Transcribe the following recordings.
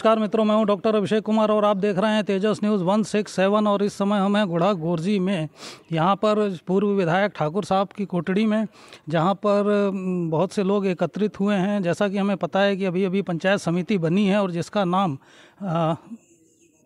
नमस्कार मित्रों, मैं हूं डॉक्टर अभिषेक कुमार और आप देख रहे हैं तेजस न्यूज़ 167। और इस समय हम हैं गुढ़ा गोरजी में, यहाँ पर पूर्व विधायक ठाकुर साहब की कोठड़ी में, जहाँ पर बहुत से लोग एकत्रित हुए हैं। जैसा कि हमें पता है कि अभी अभी पंचायत समिति बनी है और जिसका नाम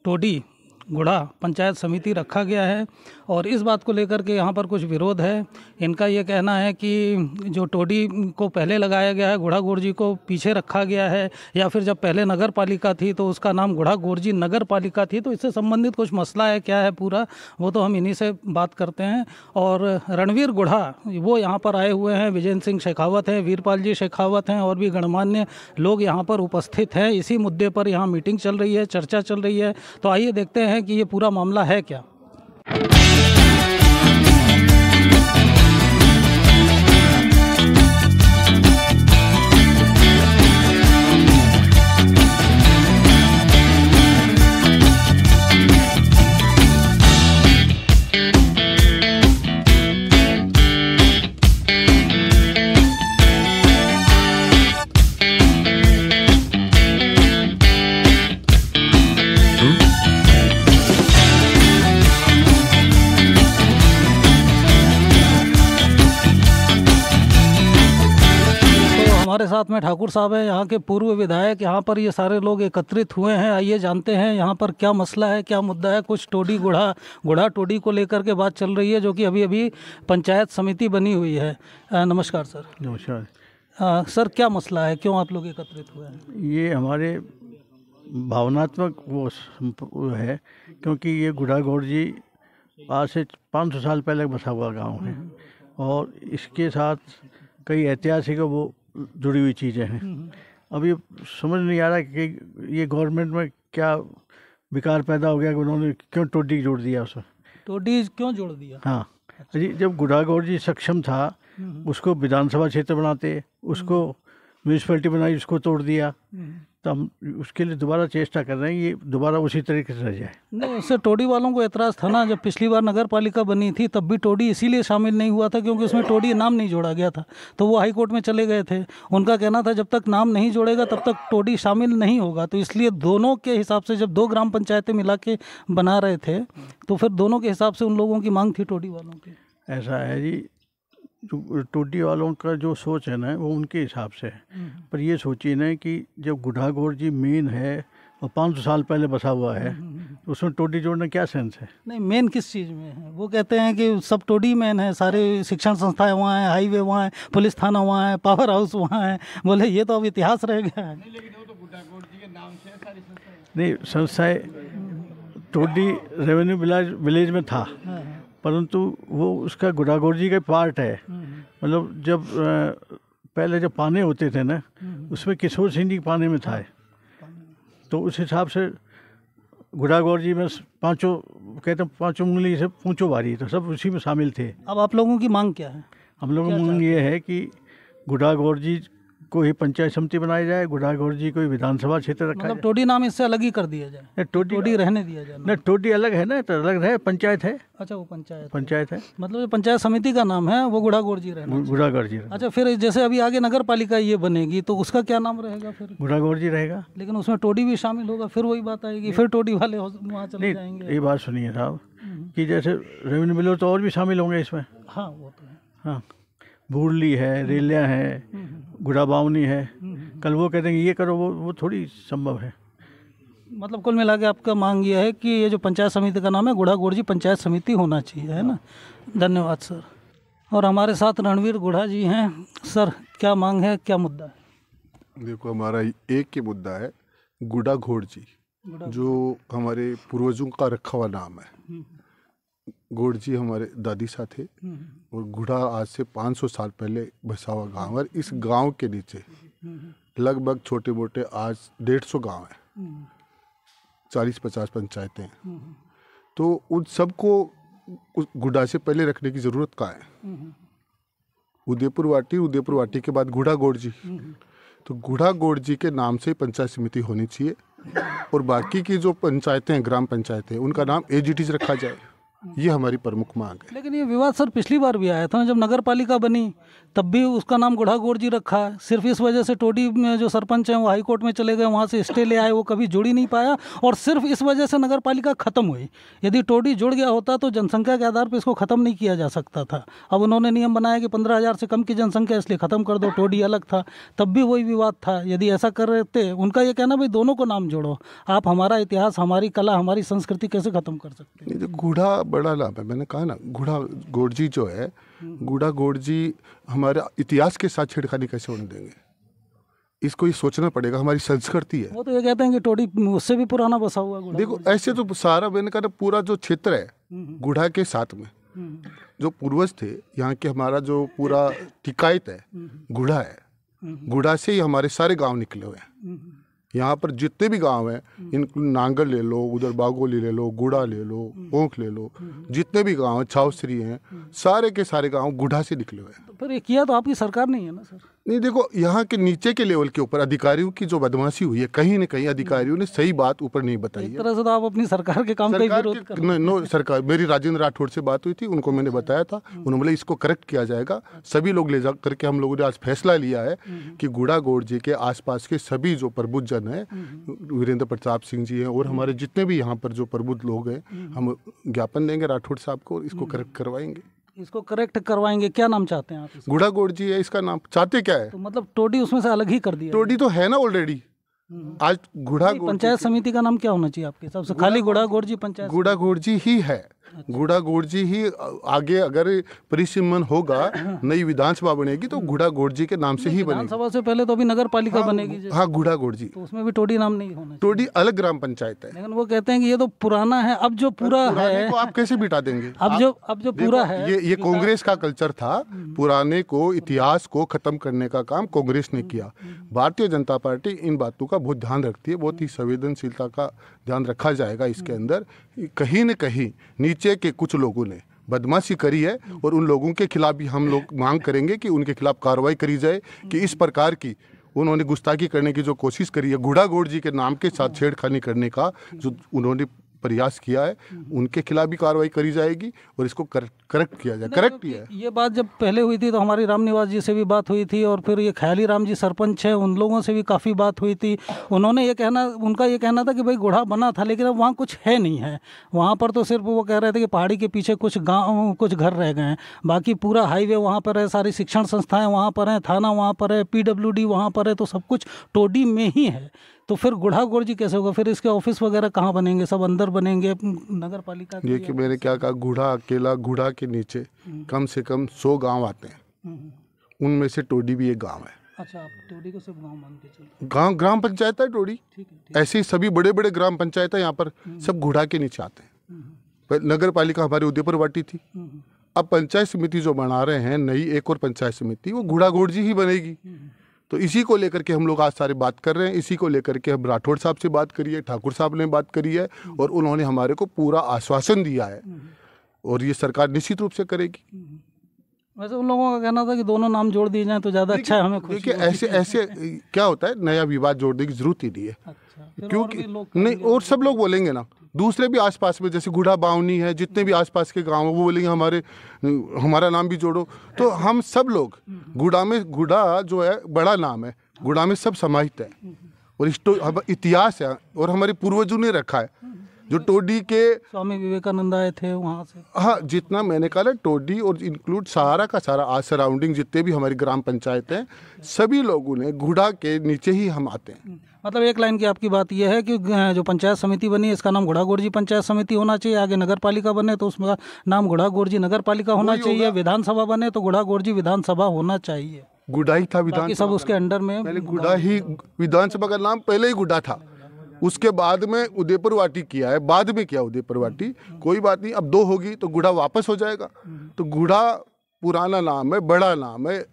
टोडी गुढ़ा पंचायत समिति रखा गया है। और इस बात को लेकर के यहाँ पर कुछ विरोध है। इनका ये कहना है कि जो टोडी को पहले लगाया गया है, गुढ़ा गोरजी को पीछे रखा गया है, या फिर जब पहले नगर पालिका थी तो उसका नाम गुढ़ा गोरजी नगर पालिका थी। तो इससे संबंधित कुछ मसला है, क्या है पूरा, वो तो हम इन्हीं से बात करते हैं। और रणवीर गुढ़ा वो यहाँ पर आए हुए हैं, विजेंद्र सिंह शेखावत हैं, वीरपाल जी शेखावत हैं और भी गणमान्य लोग यहाँ पर उपस्थित हैं। इसी मुद्दे पर यहाँ मीटिंग चल रही है, चर्चा चल रही है। तो आइए देखते हैं कि ये पूरा मामला है क्या। हमारे साथ में ठाकुर साहब हैं, यहाँ के पूर्व विधायक। यहाँ पर ये सारे लोग एकत्रित हुए हैं। आइए जानते हैं यहाँ पर क्या मसला है, क्या मुद्दा है। कुछ टोडी गुढ़ा टोडी को लेकर के बात चल रही है, जो कि अभी अभी पंचायत समिति बनी हुई है। नमस्कार सर। नमस्कार सर, क्या मसला है, क्यों आप लोग एकत्रित हुए हैं? ये हमारे भावनात्मक वो है, क्योंकि ये गुढ़ा गोरजी आज से 500 साल पहले बसा हुआ गांव है और इसके साथ कई ऐतिहासिक वो जुड़ी हुई चीज़ें हैं। अभी समझ नहीं आ रहा कि ये गवर्नमेंट में क्या विकार पैदा हो गया कि उन्होंने क्यों टोडी जोड़ दिया उसे। टोडी क्यों जोड़ दिया? हाँ जी, जब गुढ़ा गोरजी सक्षम था उसको विधानसभा क्षेत्र बनाते, उसको म्यूनिसिपैलिटी बनाई, उसको तोड़ दिया। तो हम उसके लिए दोबारा चेष्टा कर रहे हैं, ये दोबारा उसी तरीके से रह जाए। नहीं, उससे टोडी वालों को एतराज़ था ना, जब पिछली बार नगर पालिका बनी थी तब भी टोडी इसीलिए शामिल नहीं हुआ था क्योंकि उसमें टोडी नाम नहीं जोड़ा गया था। तो वो हाई कोर्ट में चले गए थे। उनका कहना था जब तक नाम नहीं जोड़ेगा तब तक टोडी शामिल नहीं होगा। तो इसलिए दोनों के हिसाब से, जब 2 ग्राम पंचायतें मिला के बना रहे थे, तो फिर दोनों के हिसाब से उन लोगों की मांग थी टोडी वालों की। ऐसा है जी, टोडी वालों का जो सोच है ना वो उनके हिसाब से है। पर ये सोचिए ना कि जब गुढ़ा गोरजी मेन है और 500 साल पहले बसा हुआ है, तो उसमें टोडी जोड़ना क्या सेंस है? नहीं, मेन किस चीज़ में है? वो कहते हैं कि सब टोडी मेन है, सारे शिक्षण संस्थाएं वहाँ हैं, हाईवे वहाँ है, पुलिस थाना वहाँ है, पावर हाउस वहाँ है। बोले ये तो अब इतिहास रह गया है। नहीं, संस्थाएँ टोडी रेवेन्यू विलेज में था, परंतु वो उसका गुढ़ा गोरजी का पार्ट है। मतलब जब पहले जब पाने होते थे ना, उसमें किशोर सिंह जी पाने में था, तो उस हिसाब से गुढ़ा गोरजी में पाँचों उंगली से पूंछो भारी, तो सब उसी में शामिल थे। अब आप लोगों की मांग क्या है? हम लोगों की मांग ये है कि गुढ़ा गोरजी को ही पंचायत समिति बनाई जाए, गुढ़ा गोरजी को ही विधानसभा क्षेत्र रखा जाए। टोडी नाम इससे अलग ही कर दिया जाए। टोडी रहने दिया जाए ना, टोडी अलग है ना, तो अलग है, पंचायत है। अच्छा, वो पंचायत है। मतलब जो पंचायत समिति का नाम है वो गुढ़ा गोरजी रहना, गुढ़ा गोरजी। अच्छा, फिर जैसे अभी आगे नगर पालिका ये बनेगी तो उसका क्या नाम रहेगा? फिर गुढ़ा गोरजी रहेगा, लेकिन उसमें टोडी भी शामिल होगा। फिर वही बात आएगी, फिर टोडी वाले वहाँ चले जाएंगे। ये बात सुनिए साहब कि जैसे रेवेन्यू बिलो तो और भी शामिल होंगे इसमें। हाँ, वो तो है। हाँ, भूरली है, रेलिया है, गुढ़ा बावनी है। कल वो कहते हैं ये करो, वो थोड़ी संभव है। मतलब कुल मिला के आपका मांग ये है कि ये जो पंचायत समिति का नाम है गुढ़ा गोरजी पंचायत समिति होना चाहिए, है ना? धन्यवाद सर। और हमारे साथ रणवीर गुढ़ा जी हैं। सर, क्या मांग है, क्या मुद्दा है? देखो, हमारा एक ही मुद्दा है, गुढ़ा गोरजी, जो हमारे पूर्वजों का रखा हुआ नाम है। गोरजी हमारे दादी साथ थे और गुढ़ा आज से 500 साल पहले बसा हुआ गाँव है। इस गांव के नीचे लगभग छोटे मोटे आज 150 गांव हैं, 40-50 पंचायतें। तो उन सबको उस गुढ़ा से पहले रखने की ज़रूरत कहाँ है? उदयपुर वाटी के बाद गुढ़ा गोरजी। तो गुढ़ा गोरजी के नाम से पंचायत समिति होनी चाहिए और बाकी की जो पंचायतें, ग्राम पंचायतें, उनका नाम एजीटीज रखा जाए। ये हमारी प्रमुख मांग है। लेकिन ये विवाद सर पिछली बार भी आया था ना, जब नगर पालिका बनी तब भी उसका नाम गुढ़ा गोरजी रखा है। सिर्फ इस वजह से टोडी में जो सरपंच हैं वो हाई कोर्ट में चले गए, वहाँ से स्टे ले आए, वो कभी जुड़ ही नहीं पाया और सिर्फ इस वजह से नगर पालिका ख़त्म हुई। यदि टोडी जुड़ गया होता तो जनसंख्या के आधार पर इसको ख़त्म नहीं किया जा सकता था। अब उन्होंने नियम बनाया कि 15,000 से कम की जनसंख्या, इसलिए ख़त्म कर दो। टोडी अलग था, तब भी वही विवाद था। यदि ऐसा कर रहे थे, उनका ये कहना भाई दोनों को नाम जोड़ो, आप हमारा इतिहास, हमारी कला, हमारी संस्कृति कैसे ख़त्म कर सकते हैं? नहीं, जो गुढ़ा बड़ा नाम है, मैंने कहा ना, गुढ़ा गोरजी जो है, गुढ़ा गोरजी हमारे इतिहास के साथ छेड़खानी कैसे होने देंगे? इसको ये सोचना पड़ेगा, हमारी संस्कृति है। वो तो ये कहते हैं कि टोडी उससे भी पुराना बसा हुआ है। देखो ऐसे तो सारा, मैंने कहा ना, पूरा जो क्षेत्र है गुढ़ा के साथ में, जो पूर्वज थे यहाँ के, हमारा जो पूरा टिकायत है गुढ़ा है। गुढ़ा से ही हमारे सारे गांव निकले हुए हैं। यहाँ पर जितने भी गांव हैं, इन नांगल ले लो, उधर बागोली ले लो, गुड़ा ले लो, ओंख ले लो, जितने भी गांव हैं, छावसरी हैं, सारे के सारे गांव गुढ़ा से निकले हुए हैं। तो फिर ये किया तो आपकी सरकार नहीं है ना सर? नहीं, देखो यहाँ के नीचे के लेवल के ऊपर अधिकारियों की जो बदमाशी हुई है, कहीं न कहीं अधिकारियों ने सही बात ऊपर नहीं बताई एक है। तरह से तो आप अपनी सरकार के काम का ही विरोध कर रहे हैं। नो, सरकार, मेरी राजेंद्र राठौड़ से बात हुई थी, उनको मैंने बताया था, उन्होंने बोला इसको करेक्ट किया जाएगा। सभी लोग ले जा करके हम लोगों ने आज फैसला लिया है कि गुढ़ा गोरजी के आसपास के सभी जो प्रबुद्ध जन हैं, वीरेंद्र प्रताप सिंह जी हैं और हमारे जितने भी यहाँ पर जो प्रबुद्ध लोग हैं, हम ज्ञापन देंगे राठौड़ साहब को, इसको करेक्ट करवाएंगे। इसको करेक्ट करवाएंगे। क्या नाम चाहते हैं आप इसका? गुढ़ा गोरजी है इसका नाम। चाहते क्या है? तो मतलब टोडी उसमें से अलग ही कर दिया? टोडी तो है ना ऑलरेडी। आज गुढ़ा पंचायत समिति का नाम क्या होना चाहिए आपके हिसाब से? खाली गुढ़ा गोरजी पंचायत? गुढ़ा गोरजी ही है। गुढ़ा गोरजी ही आगे अगर परिसीमन होगा, नई विधानसभा बनेगी तो गुढ़ा गोरजी के नाम से ही बनेगी। विधानसभा से पहले तो अभी नगर पालिका बनेगी। हाँ, गुढ़ा गोरजी। तो उसमें भी टोडी नाम नहीं होना चाहिए? टोडी अलग ग्राम पंचायत है। लेकिन वो कहते हैं कि ये तो पुराना है, अब जो पूरा है, को आप कैसे बिठा देंगे? अब जो पूरा है, ये कांग्रेस का कल्चर था। पुराने को, इतिहास को खत्म करने का काम कांग्रेस ने किया। भारतीय जनता पार्टी इन बातों का बहुत ध्यान रखती है, बहुत ही संवेदनशीलता का ध्यान रखा जाएगा इसके अंदर। कहीं न कहीं नीचे के कुछ लोगों ने बदमाशी करी है और उन लोगों के खिलाफ भी हम लोग मांग करेंगे कि उनके खिलाफ कार्रवाई करी जाए कि इस प्रकार की उन्होंने गुस्ताखी करने की जो कोशिश करी है, गुढ़ा गोरजी के नाम के साथ छेड़खानी करने का जो उन्होंने प्रयास किया है, उनके खिलाफ भी कार्रवाई करी जाएगी और इसको करेक्ट किया जाए। करेक्ट ही है। ये बात जब पहले हुई थी तो हमारी रामनिवास जी से भी बात हुई थी और फिर ये ख्याली राम जी सरपंच हैं, उन लोगों से भी काफ़ी बात हुई थी। उनका ये कहना था कि भाई गुढ़ा बना था लेकिन अब वहाँ कुछ है नहीं है। वहाँ पर तो सिर्फ वो कह रहे थे कि पहाड़ी के पीछे कुछ गाँव, कुछ घर रह गए हैं, बाकी पूरा हाईवे वहाँ पर है, सारी शिक्षण संस्थाएँ वहाँ पर हैं, थाना वहाँ पर है, PWD वहाँ पर है, तो सब कुछ टोडी में ही है। तो फिर गुढ़ा गोरजी कैसे होगा? फिर इसके ऑफिस वगैरह कहाँ बनेंगे? सब अंदर बनेंगे नगर पालिका के? देखिए, मैंने क्या कहा, गुढ़ा अकेला, गुढ़ा के नीचे कम से कम 100 गांव आते हैं, उनमें से टोडी भी एक गांव है। अच्छा, आप टोडी को सिर्फ गांव मान के चलो? गांव ग्राम पंचायत है टोडी। ठीक है। ऐसे ही सभी बड़े बड़े ग्राम पंचायत है यहाँ पर, सब गुढ़ा के नीचे आते हैं। नगर पालिका हमारी उदयपुर वाटी थी। अब पंचायत समिति जो बना रहे हैं नई, एक और पंचायत समिति, वो गुढ़ा गोरजी ही बनेगी। तो इसी को लेकर के हम लोग आज सारे बात कर रहे हैं। इसी को लेकर के हम राठौड़ साहब से बात करी है, ठाकुर साहब ने बात करी है और उन्होंने हमारे को पूरा आश्वासन दिया है और ये सरकार निश्चित रूप से करेगी। वैसे उन लोगों का कहना था कि दोनों नाम जोड़ दिए जाएं तो ज़्यादा अच्छा है, हमें खुशी देखिए, ऐसे क्या होता है, नया विवाद जोड़ने की जरूरत ही नहीं है। अच्छा, क्योंकि नहीं, और सब लोग बोलेंगे ना, दूसरे भी आसपास में, जैसे गुढ़ा बावनी है, जितने भी आसपास के गांव हैं वो बोलेंगे हमारा नाम भी जोड़ो। तो हम सब लोग गुढ़ा जो है बड़ा नाम है, गुढ़ा में सब समाहित है और इतिहास है और हमारे पूर्वजों ने रखा है। जो टोडी के स्वामी विवेकानंद आए थे वहाँ से, हाँ, जितना मैंने कहा ना, टोडी और इंक्लूड सारा का सारा आज सराउंडिंग जितने भी हमारी ग्राम पंचायत हैं, सभी लोगों ने गुढ़ा के नीचे ही हम आते हैं। मतलब एक लाइन की आपकी बात यह है कि जो पंचायत समिति बनी है इसका नाम गुढ़ा गोरजी पंचायत समिति होना चाहिए, आगे नगर पालिका बने तो उसका नाम गुढ़ा गोरजी नगर पालिका होना चाहिए, विधानसभा बने तो गुढ़ा गोरजी विधानसभा होना चाहिए। गुढ़ा ही था विधानसभा, सब उसके अंडर में, पहले गुढ़ा ही विधानसभा का नाम पहले ही गुढ़ा था, उसके बाद में उदयपुर वाटी किया है, बाद में किया उदयपुर वाटी, कोई बात नहीं, अब 2 होगी तो गुढ़ा वापस हो जाएगा। तो गुढ़ा पुराना नाम है, बड़ा नाम है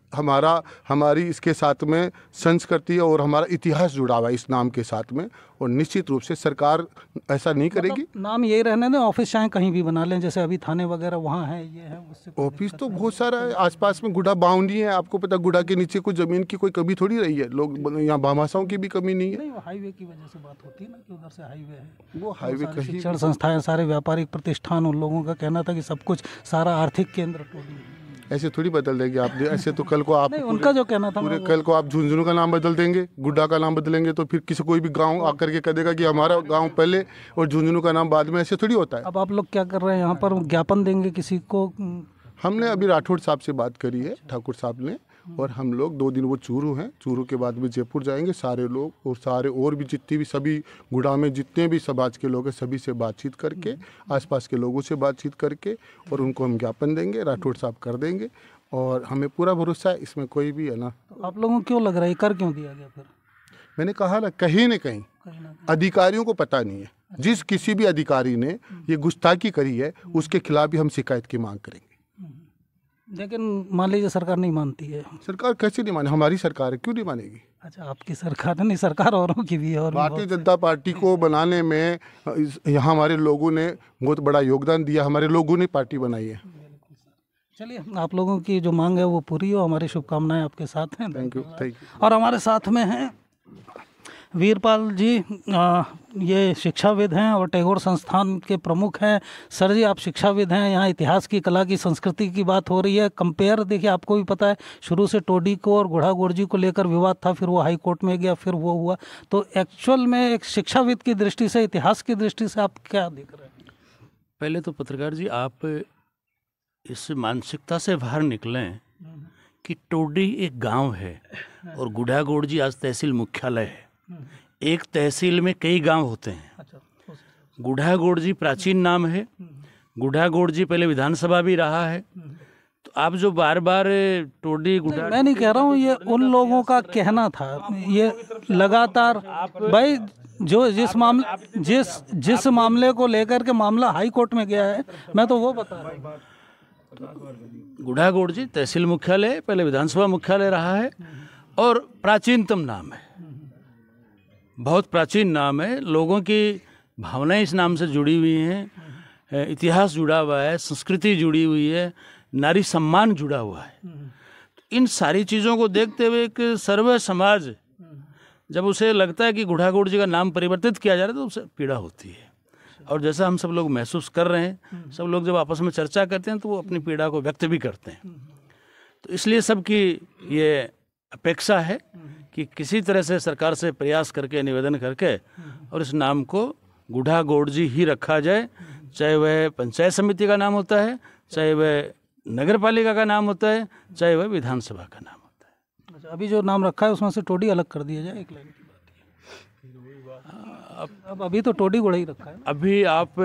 हमारी इसके साथ में संस्कृति और हमारा इतिहास जुड़ा हुआ है इस नाम के साथ में। और निश्चित रूप से सरकार ऐसा नहीं करेगी। मतलब नाम यही रहने दें, ऑफिस चाहे कहीं भी बना लें, जैसे अभी थाने वगैरह वहाँ है, ये है, उससे ऑफिस तो बहुत सारा है आसपास में। गुड़ा बाउंड्री है, आपको पता गुड़ा के नीचे कोई जमीन की कोई कमी थोड़ी रही है। लोग यहाँ भामाशाहों की भी कमी नहीं है। नहीं, वो हाईवे की वजह से बात होती है ना कि उधर से हाईवे है। वो हाईवे कहीं शिक्षण संस्थाएं, सारे व्यापारिक प्रतिष्ठान, उन लोगों का कहना था कि सब कुछ सारा आर्थिक केंद्र टोडी है। ऐसे थोड़ी बदल देंगे आप। ऐसे तो कल को आप नहीं, उनका जो कहना था पूरे कल को आप झुंझुनू का नाम बदल देंगे, गुड्डा का नाम बदलेंगे, तो फिर किसी कोई भी गांव आकर के कह देगा कि हमारा गांव पहले और झुंझुनू का नाम बाद में। ऐसे थोड़ी होता है। अब आप लोग क्या कर रहे हैं यहाँ पर, ज्ञापन देंगे किसी को? हमने अभी राठौड़ साहब से बात करी है, ठाकुर साहब ने, और हम लोग 2 दिन वो चूरू हैं, चूरू के बाद में जयपुर जाएंगे सारे लोग, और सारे और भी जितनी भी सभी गुड़ा में जितने भी समाज के लोग हैं सभी से बातचीत करके, आसपास के लोगों से बातचीत करके, और उनको हम ज्ञापन देंगे, राठौड़ साहब कर देंगे। और हमें पूरा भरोसा है इसमें कोई भी है ना। तो आप लोगों को क्यों लग रहा है, कर क्यों दिया गया फिर? मैंने कहा ना, कहीं न कहीं अधिकारियों को पता नहीं है। जिस किसी भी अधिकारी ने ये गुस्ताखी करी है उसके खिलाफ भी हम शिकायत की मांग करेंगे। लेकिन मान लीजिए सरकार नहीं मानती है। सरकार कैसे नहीं माने? हमारी सरकार है, क्यों नहीं मानेगी? अच्छा, आपकी सरकार नहीं, सरकार औरों की भी है। और भारतीय जनता पार्टी को बनाने में यहाँ हमारे लोगों ने बहुत बड़ा योगदान दिया। हमारे लोगों ने पार्टी बनाई है। चलिए, आप लोगों की जो मांग है वो पूरी हो, हमारी शुभकामनाएं आपके साथ हैं। Thank you. और हमारे साथ में हैं वीरपाल जी, ये शिक्षाविद हैं और टैगोर संस्थान के प्रमुख हैं। सर जी, आप शिक्षाविद हैं, यहाँ इतिहास की, कला की, संस्कृति की बात हो रही है। कंपेयर देखिए, आपको भी पता है शुरू से टोडी को और गुढ़ा गोरजी को लेकर विवाद था, फिर वो हाई कोर्ट में गया, फिर वो हुआ। तो एक्चुअल में एक शिक्षाविद की दृष्टि से, इतिहास की दृष्टि से आप क्या देख रहे हैं? पहले तो पत्रकार जी, आप इस मानसिकता से बाहर निकलें कि टोडी एक गांव है और गुढ़ा गोरजी आज तहसील मुख्यालय है। एक तहसील में कई गांव होते हैं। गुढ़ा गोरजी प्राचीन नाम है। गुढ़ा गोरजी पहले विधानसभा भी रहा है। तो आप जो बार बार टोडी गुढ़ा, मैं नहीं कह रहा हूँ, ये उन लोगों का कहना था। ये लगातार भाई जो जिस मामले को लेकर के मामला हाई कोर्ट में गया है, मैं तो वो बता रहा हूँ। गुढ़ा गोरजी तहसील मुख्यालय, पहले विधानसभा मुख्यालय रहा है और प्राचीनतम नाम है, बहुत प्राचीन नाम है। लोगों की भावनाएं इस नाम से जुड़ी हुई हैं, इतिहास जुड़ा हुआ है, संस्कृति जुड़ी हुई है, नारी सम्मान जुड़ा हुआ है। तो इन सारी चीज़ों को देखते हुए एक सर्व समाज जब उसे लगता है कि गुढ़ा गोरजी का नाम परिवर्तित किया जा रहा है तो उसे पीड़ा होती है। और जैसा हम सब लोग महसूस कर रहे हैं, सब लोग जब आपस में चर्चा करते हैं तो वो अपनी पीड़ा को व्यक्त भी करते हैं। तो इसलिए सबकी ये अपेक्षा है कि किसी तरह से सरकार से प्रयास करके, निवेदन करके और इस नाम को गुढ़ा गोरजी ही रखा जाए, चाहे वह पंचायत समिति का नाम होता है, चाहे वह नगर पालिका का नाम होता है, चाहे वह विधानसभा का नाम होता है। अच्छा, अभी जो नाम रखा है उसमें से टोडी अलग कर दिया जाए, एक लाइन की बात है। अब अभी तो टोडी गुढ़ा ही रखा है। अभी आप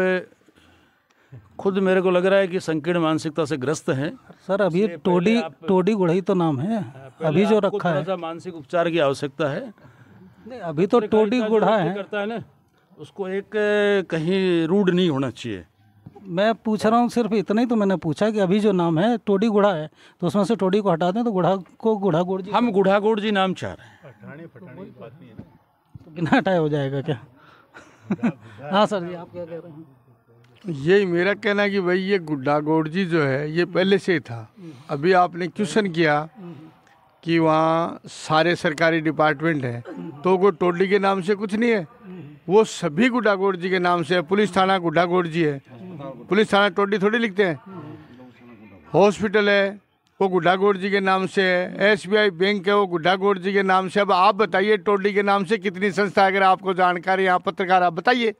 खुद, मेरे को लग रहा है कि संकीर्ण मानसिकता से ग्रस्त हैं सर। अभी टोडी गुढ़ा ही तो नाम है अभी जो रखा है। मानसिक उपचार की आवश्यकता है। नहीं, अभी तो टोडी गुढ़ा है। करता है ना, उसको एक कहीं रूढ़ नहीं होना चाहिए। मैं पूछ रहा हूँ सिर्फ इतना ही तो मैंने पूछा कि अभी जो नाम है टोडी गुढ़ा है, तो उसमें से टोडी को हटा दें तो गुढ़ा को गुढ़ा गोरजी, हम गुढ़ा गोरजी नाम चाह रहे हैं। तो बिना हटाए हो जाएगा क्या? हाँ सर जी, आप क्या कह रहे हैं? यही मेरा कहना है कि भाई ये गुड्डा गोरजी जो है ये पहले से ही था। अभी आपने क्वेश्चन किया कि वहाँ सारे सरकारी डिपार्टमेंट हैं, तो वो टोडी के नाम से कुछ नहीं है, वो सभी गुड्डा गोरजी के नाम से है। पुलिस थाना गुड्डा गोरजी है, पुलिस थाना टोडी थोड़ी लिखते हैं। हॉस्पिटल है वो गुड्डा गोरजी के नाम से है। SBI बैंक है वो गुड्डा गोरजी के नाम से। अब आप बताइए टोडी के नाम से कितनी संस्था, अगर आपको जानकारी, यहाँ पत्रकार आप बताइए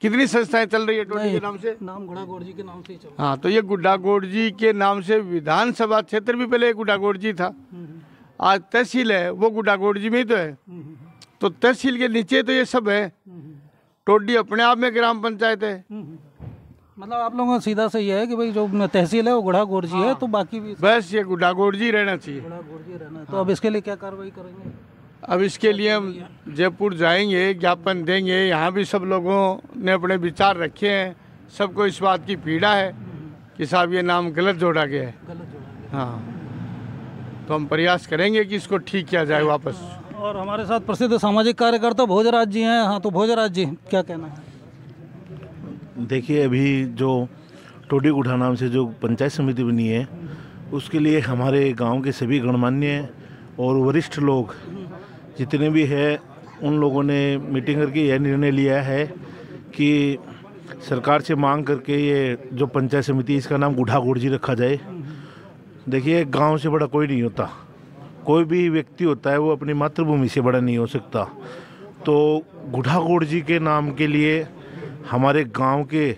कितनी संस्थाएं चल रही है टोडी के नाम से? नाम गुढ़ा गोरजी के नाम से ही चल। हाँ, तो ये गुड्डा गोरजी के नाम से विधानसभा क्षेत्र भी पहले गुड्डा गोरजी था। आज तहसील है वो गुड्डा गोरजी में ही तो है। तो तहसील के नीचे तो ये सब है। टोडी अपने आप में ग्राम पंचायत है। मतलब आप लोगों का सीधा से ये है कि भाई जो तहसील है वो गुढ़ा गोरजी है, तो बाकी भी बस ये गुड्डा गोरजी रहना चाहिए। गुढ़ा गोरजी रहना। तो अब इसके लिए क्या कार्रवाई करेंगे? अब इसके लिए हम जयपुर जाएंगे, ज्ञापन देंगे। यहाँ भी सब लोगों ने अपने विचार रखे हैं। सबको इस बात की पीड़ा है कि साहब ये नाम गलत जोड़ा गया है। गलत जोड़ा हाँ, तो हम प्रयास करेंगे कि इसको ठीक किया जाए वापस। और हमारे साथ प्रसिद्ध सामाजिक कार्यकर्ता भोजराज जी हैं। हाँ, तो भोजराज जी क्या कहना है? देखिए, अभी जो टोडी गुठा नाम से जो पंचायत समिति बनी है, उसके लिए हमारे गांव के सभी गणमान्य और वरिष्ठ लोग जितने भी हैं, उन लोगों ने मीटिंग करके यह निर्णय लिया है कि सरकार से मांग करके ये जो पंचायत समिति, इसका नाम गुठा गोड़जी रखा जाए। देखिए, गांव से बड़ा कोई नहीं होता, कोई भी व्यक्ति होता है वो अपनी मातृभूमि से बड़ा नहीं हो सकता। तो गुठा गोड़जी के नाम के लिए हमारे गांव के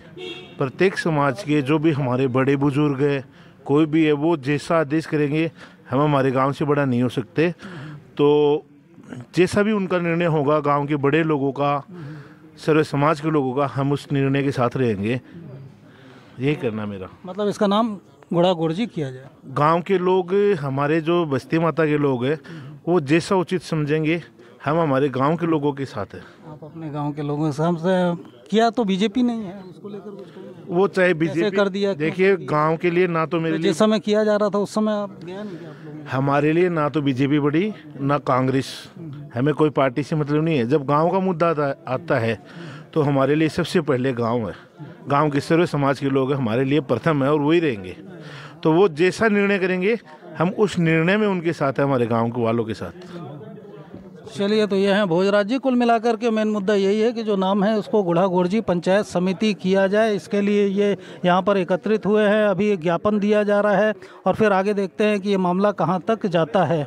प्रत्येक समाज के जो भी हमारे बड़े बुजुर्ग हैं, कोई भी है, वो जैसा आदेश करेंगे, हम हमारे गांव से बड़ा नहीं हो सकते। तो जैसा भी उनका निर्णय होगा, गांव के बड़े लोगों का, सर्व समाज के लोगों का, हम उस निर्णय के साथ रहेंगे। यही करना मेरा मतलब इसका नाम गुड़ा गोड़जी किया जाए। गांव के लोग, हमारे जो बस्ती माता के लोग हैं, वो जैसा उचित समझेंगे, हम हमारे गांव के लोगों के साथ हैं। आप अपने गांव के लोगों से हमसे किया तो बीजेपी नहीं है, उसको लेकर कुछ कहेंगे? वो चाहे कैसे बीजेपी कर दिया? देखिए, गांव के लिए ना तो मेरे लिए, जिस समय किया जा रहा था उस समय आप गया नहीं क्या आप लोगों ने? हमारे लिए ना तो बीजेपी बड़ी ना कांग्रेस, हमें कोई पार्टी से मतलब नहीं है। जब गांव का मुद्दा आता है तो हमारे लिए सबसे पहले गांव है। गांव के सर्व समाज के लोग हमारे लिए प्रथम है और वही रहेंगे। तो वो जैसा निर्णय करेंगे, हम उस निर्णय में उनके साथ हैं, हमारे गांव के वालों के साथ। चलिए, तो ये हैं भोजराज जी। कुल मिलाकर के मेन मुद्दा यही है कि जो नाम है उसको गुड़ा गोड़जी पंचायत समिति किया जाए। इसके लिए ये यहाँ पर एकत्रित हुए हैं। अभी एक ज्ञापन दिया जा रहा है और फिर आगे देखते हैं कि ये मामला कहाँ तक जाता है।